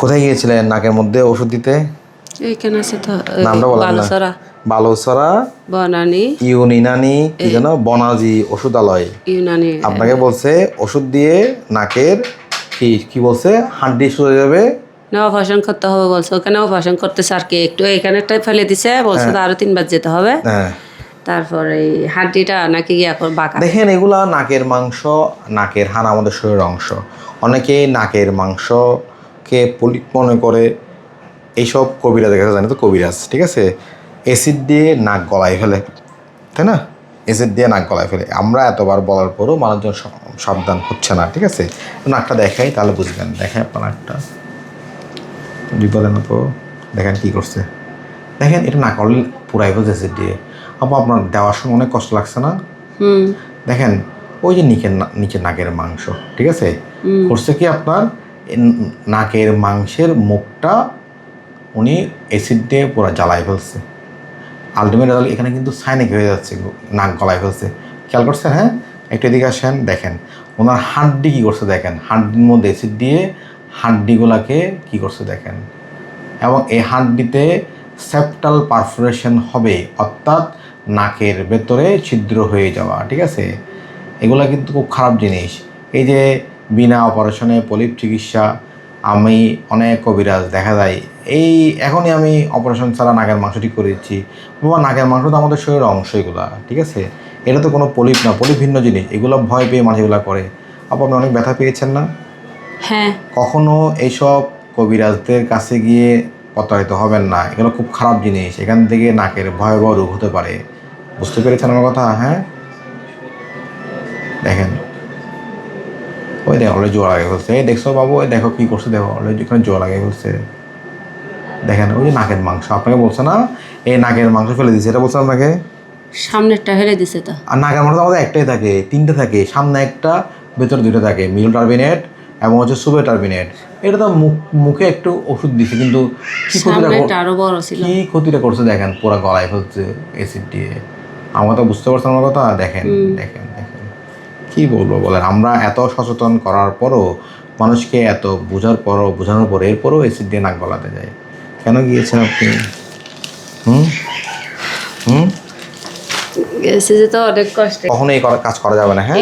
কোথায় গিয়েছিলেন নাকের মধ্যে ওষুধ দিতে? এইখানে আছে তো নামটা বলেন না। বালুচরা বালুচরা বনানী ইউনানি কি যেন বনাজি ওষুধালয়। ইউনানি আপনাকে বলছে ওষুধ দিয়ে নাকের কি কি বলছে হাড্ডি সরে যাবে না অপারেশন করতে হবে বলছে, ওখানে অপারেশন করতেছে আর কি, একটু এখানেটাই ফেলে দিছে বলছে তো আরো 3 বার যেতে হবে। হ্যাঁ তারপরে এই হাড্ডিটা নাকি ইয়া কর বাঁকা। দেখেন এগুলা নাকের মাংস, নাকের হাড় আমাদের শরীরের অংশ। অনেকেই নাকের মাংসকে পলিপ মনে করে, এইসব কবিরাজ দেখা জানি তো কবিরাজ, ঠিক আছে, অ্যাসিড দিয়ে নাক গলায় ফেলে, তাই না? অ্যাসিড দিয়ে নাক গলায় ফেলে। আমরা এতবার বলার পরও মানুষজন সাবধান হচ্ছে না, ঠিক আছে? নাকটা দেখাই তাহলে বুঝবেন। দেখেন আপনার নাকটা বিপদের মতো, দেখেন কী করছে, দেখেন এটা নাক অলরেডি পুরাই ফেলছে অ্যাসিড দিয়ে। আপু আপনার দেওয়ার সময় অনেক কষ্ট লাগছে না? দেখেন ওই যে নিচের নাকের মাংস, ঠিক আছে, করছে কি আপনার নাকের মাংসের মুখটা উনি অ্যাসিড দিয়ে পুরো জ্বালায় ফেলছে। আলটিমেট রেজাল্ট এখানে কিন্তু সাইনিক হয়ে যাচ্ছে, নাক গলায় ফেলছে। খেয়াল করছেন? হ্যাঁ, একটু এদিকে আসেন, দেখেন ওনার হাড্ডি কী করছে, দেখেন হাড্ডির মধ্যে অ্যাসিড দিয়ে হাড্ডিগুলাকে কী করছে দেখেন। এবং এই হাড্ডিতে সেপ্টাল পারফোরেশন হবে, অর্থাৎ নাকের ভেতরে ছিদ্র হয়ে যাওয়া, ঠিক আছে? এগুলা কিন্তু খুব খারাপ জিনিস। এই যে বিনা অপারেশনে পলিপ চিকিৎসা, আমি অনেক কবিরাজ দেখা যায় এই এখনই আমি অপারেশন ছাড়া নাকের মাংস ঠিক করে দিচ্ছি। বাবা নাকের মাংস তো আমাদের শরীরের অংশ, এগুলা ঠিক আছে, এটা তো কোনো পলিপ না, পলিপ ভিন্ন জিনিস। এগুলো ভয় পেয়ে মানুষ এগুলো করে। আপনি অনেক ব্যথা পেয়েছেন না? হ্যাঁ। কখনো এইসব কবিরাজদের কাছে গিয়ে প্রতারিত হবেন না, এগুলো খুব খারাপ জিনিস। এখান থেকে নাকের ভয়াবহ রোগ হতে পারে। বুঝতে পেরেছেন আমার কথা? হ্যাঁ, দেখেন ওই দেখো অলরেডি জোড়া লাগিয়ে ফেলছে। এই দেখছো বাবু, ওই দেখো কী করছে, দেখো অলরেডি ওখানে জোড়া লাগিয়ে ফেলছে। দেখেন ওই যে নাকের মাংস, আপনাকে বলছে না এই নাকের মাংস ফেলে দিচ্ছে, এটা বলছে আপনাকে? সামনেরটা হেরে দিছে তো। আর নাকের মাংস আমাদের একটাই থাকে, 3টে থাকে, সামনে একটা ভেতরে 2টা থাকে, মিডল টার্বিনেট এবং হচ্ছে সুবে টার্বিনেট। এটা তো মুখে একটু ওষুধ দিছে, কিন্তু কি ক্ষতিটা করছে দেখেন, পুরো গলায় ফেলছে অ্যাসিড দিয়ে। আমার কথা বুঝতে পারছেন আমার কথা? দেখেন দেখেন দেখেন কি বলবো বলেন। আমরা এত সচেতন করার পরও, মানুষকে এত বোঝানোর পর এরপরও অ্যাসিড দিয়ে নাক গলাতে যায়। কেন গিয়েছেন আপনি? গেছে যে তো অনেক কষ্ট, কখনো এই কাজ করা যাবে না। হ্যাঁ,